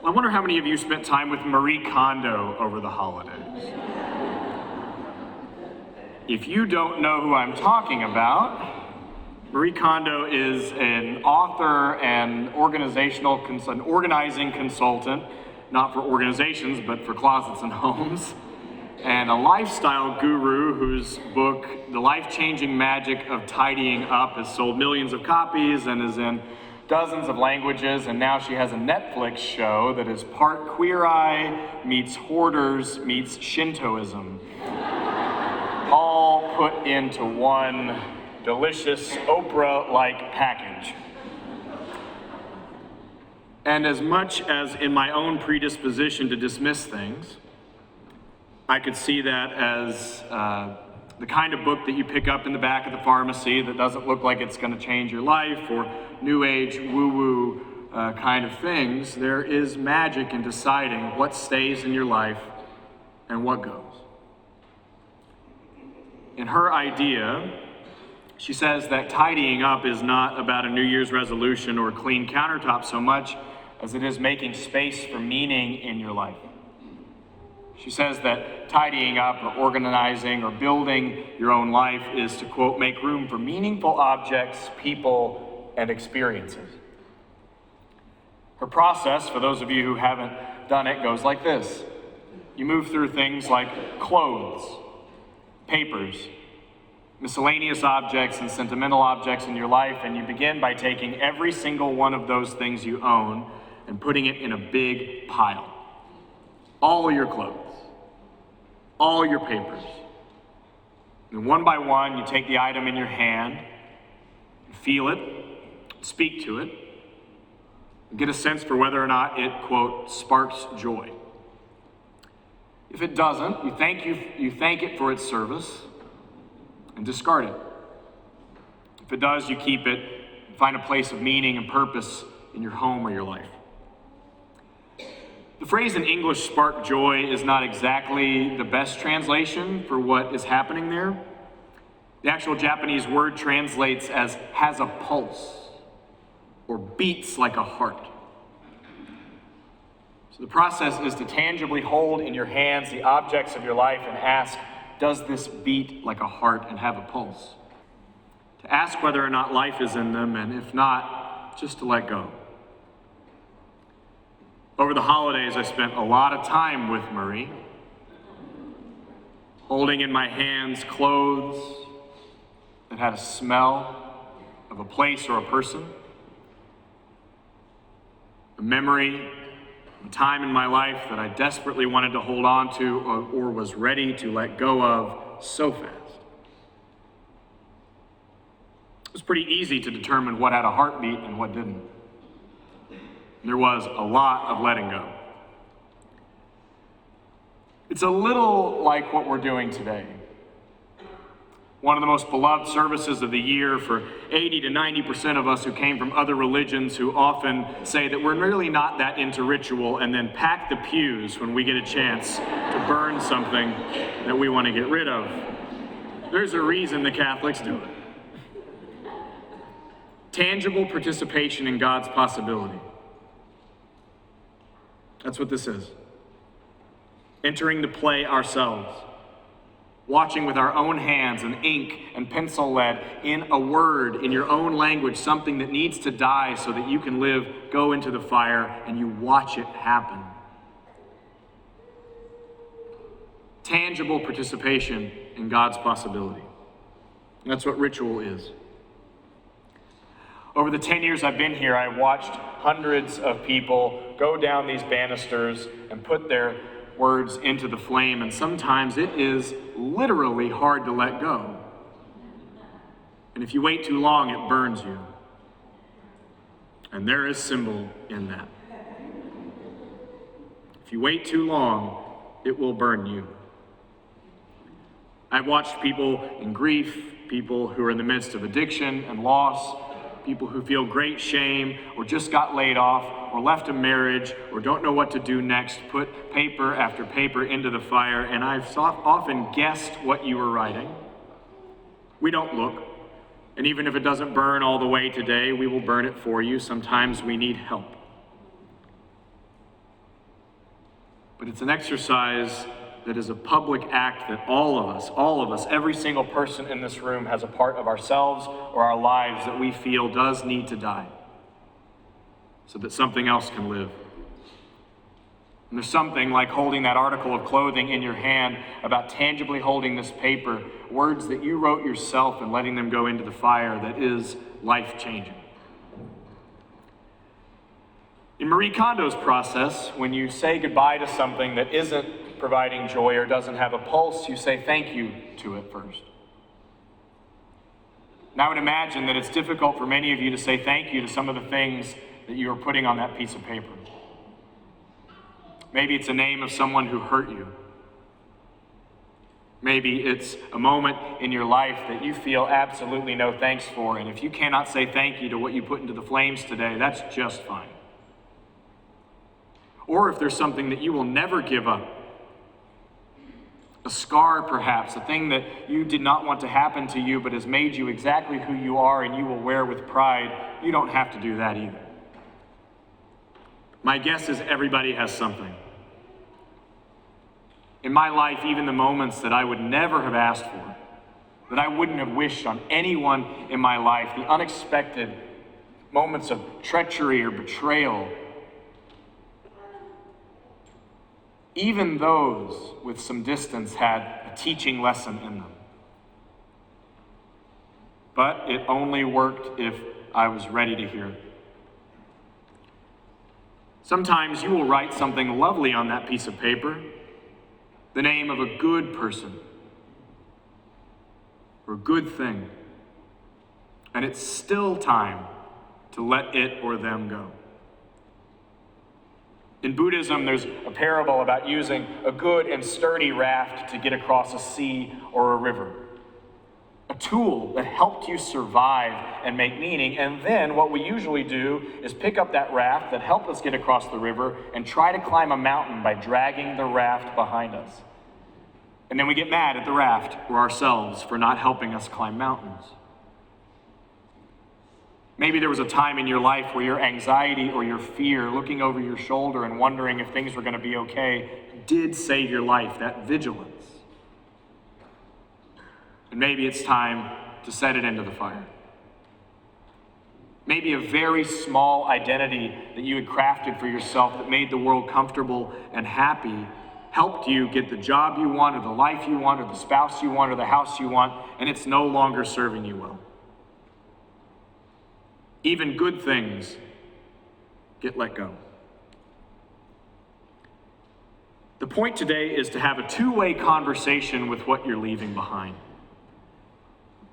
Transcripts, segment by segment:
I wonder how many of you spent time with Marie Kondo over the holidays. If you don't know who I'm talking about, Marie Kondo is an author and an organizing consultant, not for organizations, but for closets and homes, and a lifestyle guru whose book, The Life-Changing Magic of Tidying Up, has sold millions of copies and is in dozens of languages, and now she has a Netflix show that is part Queer Eye meets Hoarders meets Shintoism, all put into one delicious Oprah-like package. And as much as in my own predisposition to dismiss things, I could see that as the kind of book that you pick up in the back of the pharmacy that doesn't look like it's going to change your life, or new age woo-woo kind of things. There is magic in deciding what stays in your life and what goes. In her idea, she says that tidying up is not about a New Year's resolution or clean countertop so much as it is making space for meaning in your life. She says that tidying up or organizing or building your own life is to, quote, make room for meaningful objects, people, and experiences. Her process, for those of you who haven't done it, goes like this. You move through things like clothes, papers, miscellaneous objects, and sentimental objects in your life, and you begin by taking every single one of those things you own and putting it in a big pile. All your clothes, all your papers. And one by one, you take the item in your hand, feel it, speak to it, and get a sense for whether or not it, quote, sparks joy. If it doesn't, you thank it for its service and discard it. If it does, you keep it and find a place of meaning and purpose in your home or your life. The phrase in English, spark joy, is not exactly the best translation for what is happening there. The actual Japanese word translates as has a pulse or beats like a heart. So the process is to tangibly hold in your hands the objects of your life and ask, does this beat like a heart and have a pulse? To ask whether or not life is in them, and if not, just to let go. Over the holidays, I spent a lot of time with Marie, holding in my hands clothes that had a smell of a place or a person, a memory, a time in my life that I desperately wanted to hold on to or was ready to let go of so fast. It was pretty easy to determine what had a heartbeat and what didn't. There was a lot of letting go. It's a little like what we're doing today. One of the most beloved services of the year for 80 to 90% of us who came from other religions, who often say that we're really not that into ritual and then pack the pews when we get a chance to burn something that we want to get rid of. There's a reason the Catholics do it. Tangible participation in God's possibility. That's what this is. Entering the play ourselves. Watching with our own hands and ink and pencil lead in a word, in your own language, something that needs to die so that you can live, go into the fire, and you watch it happen. Tangible participation in God's possibility. And that's what ritual is. Over the 10 years I've been here, I watched hundreds of people go down these banisters and put their words into the flame, and sometimes it is literally hard to let go. And if you wait too long, it burns you. And there is symbol in that. If you wait too long, it will burn you. I've watched people in grief, people who are in the midst of addiction and loss, people who feel great shame or just got laid off or left a marriage or don't know what to do next, put paper after paper into the fire, and I've often guessed what you were writing. We don't look, and even if it doesn't burn all the way today, we will burn it for you. Sometimes we need help. but it's an exercise that is a public act that all of us, every single person in this room has a part of ourselves or our lives that we feel does need to die so that something else can live. And there's something like holding that article of clothing in your hand about tangibly holding this paper, words that you wrote yourself and letting them go into the fire that is life-changing. In Marie Kondo's process, when you say goodbye to something that isn't providing joy or doesn't have a pulse, you say thank you to it first. And I would imagine that it's difficult for many of you to say thank you to some of the things that you are putting on that piece of paper. Maybe it's a name of someone who hurt you. Maybe it's a moment in your life that you feel absolutely no thanks for, and if you cannot say thank you to what you put into the flames today, that's just fine. Or if there's something that you will never give up, a scar perhaps, a thing that you did not want to happen to you but has made you exactly who you are and you will wear with pride, you don't have to do that either. My guess is everybody has something. In my life, even the moments that I would never have asked for, that I wouldn't have wished on anyone in my life, the unexpected moments of treachery or betrayal, even those with some distance had a teaching lesson in them. But it only worked if I was ready to hear it. Sometimes you will write something lovely on that piece of paper, the name of a good person or a good thing, and it's still time to let it or them go. In Buddhism, there's a parable about using a good and sturdy raft to get across a sea or a river. A tool that helped you survive and make meaning, and then what we usually do is pick up that raft that helped us get across the river and try to climb a mountain by dragging the raft behind us. And then we get mad at the raft or ourselves for not helping us climb mountains. Maybe there was a time in your life where your anxiety or your fear, looking over your shoulder and wondering if things were going to be okay, did save your life, that vigilance. And maybe it's time to set it into the fire. Maybe a very small identity that you had crafted for yourself that made the world comfortable and happy helped you get the job you want, or the life you want, or the spouse you want, or the house you want, and it's no longer serving you well. Even good things get let go. The point today is to have a two-way conversation with what you're leaving behind.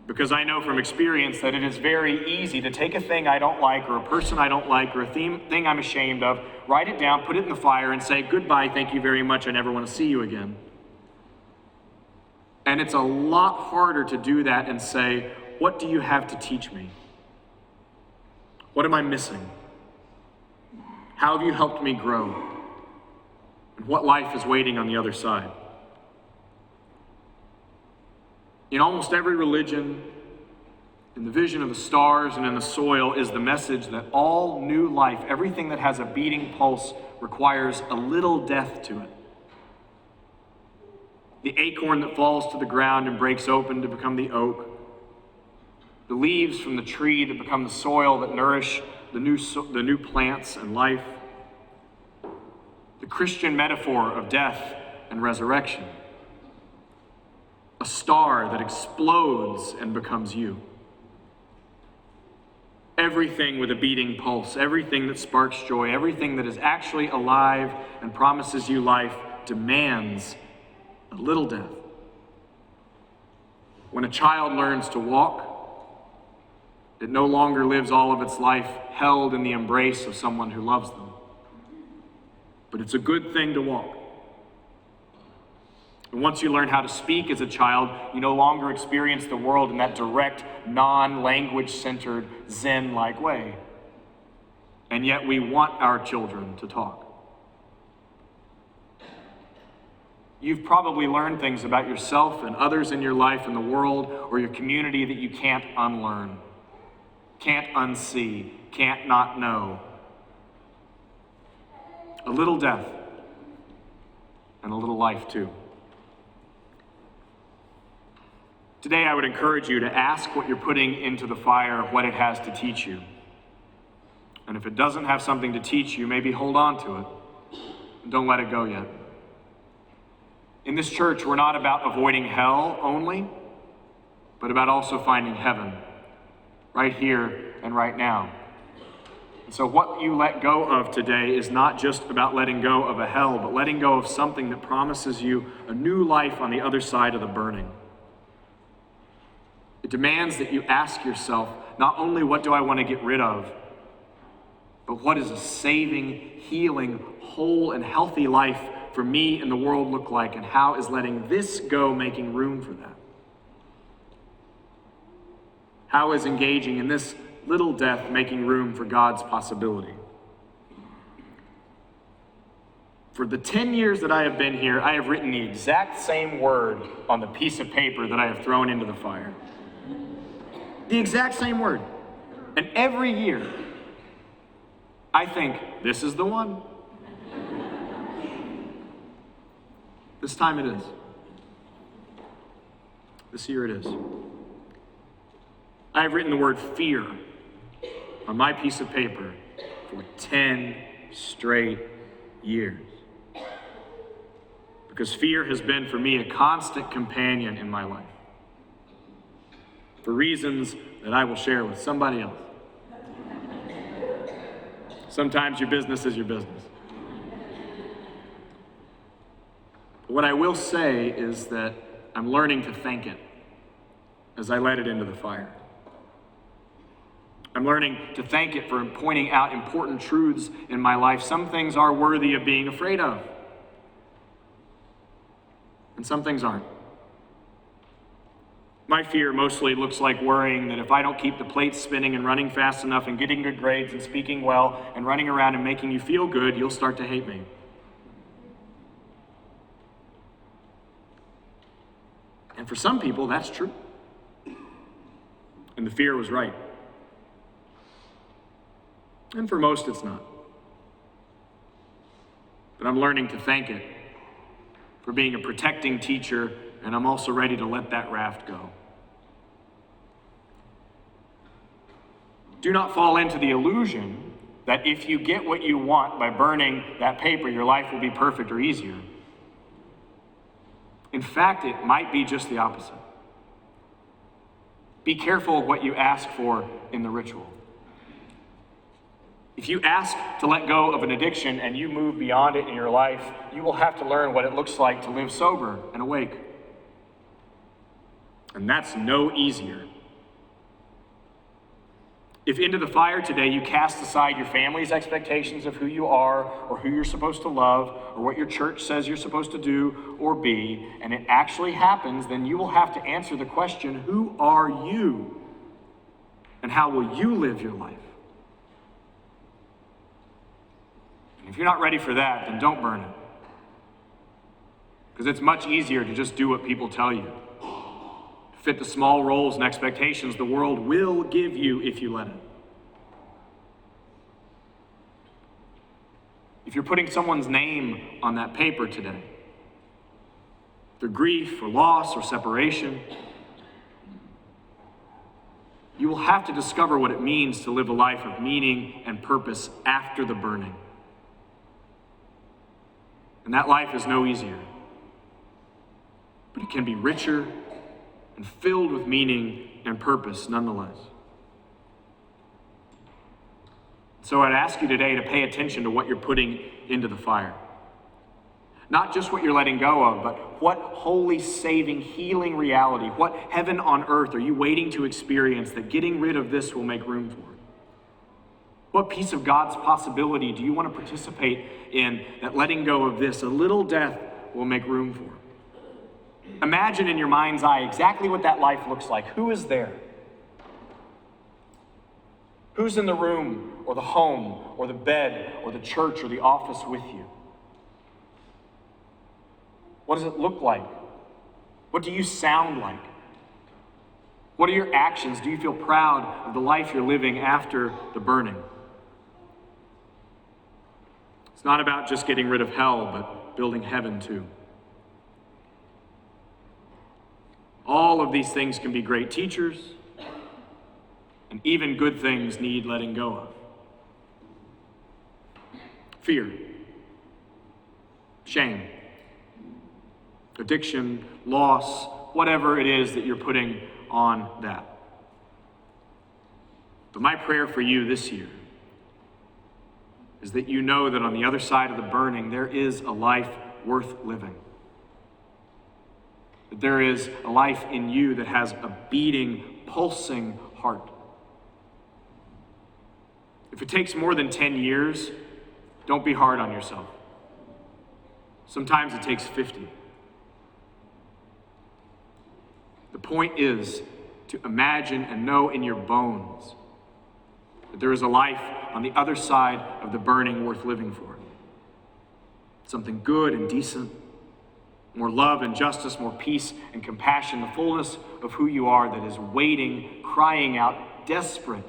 Because I know from experience that it is very easy to take a thing I don't like, or a person I don't like, or a thing I'm ashamed of, write it down, put it in the fire, and say, goodbye, thank you very much, I never want to see you again. And it's a lot harder to do that and say, what do you have to teach me? What am I missing? How have you helped me grow? And what life is waiting on the other side? In almost every religion, in the vision of the stars and in the soil, is the message that all new life, everything that has a beating pulse, requires a little death to it. The acorn that falls to the ground and breaks open to become the oak, the leaves from the tree that become the soil that nourish the new plants and life, the Christian metaphor of death and resurrection, a star that explodes and becomes you. Everything with a beating pulse, everything that sparks joy, everything that is actually alive and promises you life demands a little death. When a child learns to walk, it no longer lives all of its life held in the embrace of someone who loves them. But it's a good thing to walk. And once you learn how to speak as a child, you no longer experience the world in that direct, non-language-centered, Zen-like way. And yet we want our children to talk. You've probably learned things about yourself and others in your life and the world or your community that you can't unlearn, can't unsee, can't not know. A little death. and a little life too. Today, I would encourage you to ask what you're putting into the fire, what it has to teach you. And if it doesn't have something to teach you, maybe hold on to it. Don't let it go yet. In this church, we're not about avoiding hell only, but about also finding heaven, right here and right now. And so what you let go of today is not just about letting go of a hell, but letting go of something that promises you a new life on the other side of the burning. It demands that you ask yourself, not only what do I want to get rid of, but what does a saving, healing, whole, and healthy life for me and the world look like, and how is letting this go making room for that? How is engaging in this little death making room for God's possibility? For the 10 years that I have been here, I have written the exact same word on the piece of paper that I have thrown into the fire. The exact same word. And every year, I think, this is the one. This time it is. This year it is. I have written the word fear on my piece of paper for 10 straight years. Because fear has been for me a constant companion in my life. For reasons that I will share with somebody else. Sometimes your business is your business. But what I will say is that I'm learning to thank it as I let it into the fire. I'm learning to thank it for pointing out important truths in my life. Some things are worthy of being afraid of, and some things aren't. My fear mostly looks like worrying that if I don't keep the plates spinning and running fast enough and getting good grades and speaking well and running around and making you feel good, you'll start to hate me. And for some people, that's true. And the fear was right. And for most, it's not. But I'm learning to thank it for being a protecting teacher, and I'm also ready to let that raft go. Do not fall into the illusion that if you get what you want by burning that paper, your life will be perfect or easier. In fact, it might be just the opposite. Be careful of what you ask for in the ritual. If you ask to let go of an addiction and you move beyond it in your life, you will have to learn what it looks like to live sober and awake. And that's no easier. If into the fire today you cast aside your family's expectations of who you are or who you're supposed to love or what your church says you're supposed to do or be, and it actually happens, then you will have to answer the question, who are you? And how will you live your life? And if you're not ready for that, then don't burn it. Because it's much easier to just do what people tell you. Fit the small roles and expectations the world will give you if you let it. If you're putting someone's name on that paper today, their grief or loss or separation, you will have to discover what it means to live a life of meaning and purpose after the burning. And that life is no easier, but it can be richer and filled with meaning and purpose nonetheless. So I'd ask you today to pay attention to what you're putting into the fire. Not just what you're letting go of, but what holy, saving, healing reality, what heaven on earth are you waiting to experience that getting rid of this will make room for? What piece of God's possibility do you want to participate in that letting go of this, a little death, will make room for? Imagine in your mind's eye exactly what that life looks like. Who is there? Who's in the room or the home or the bed or the church or the office with you? What does it look like? What do you sound like? What are your actions? Do you feel proud of the life you're living after the burning? It's not about just getting rid of hell, but building heaven too. All of these things can be great teachers, and even good things need letting go of. Fear, shame, addiction, loss, whatever it is that you're putting on that. But my prayer for you this year is that you know that on the other side of the burning, there is a life worth living. That there is a life in you that has a beating, pulsing heart. If it takes more than 10 years, don't be hard on yourself. Sometimes it takes 50. The point is to imagine and know in your bones that there is a life on the other side of the burning worth living for. Something good and decent, more love and justice, more peace and compassion, the fullness of who you are that is waiting, crying out, desperate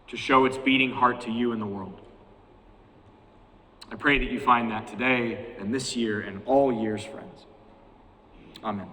to show its beating heart to you in the world. I pray that you find that today and this year and all years, friends. Amen.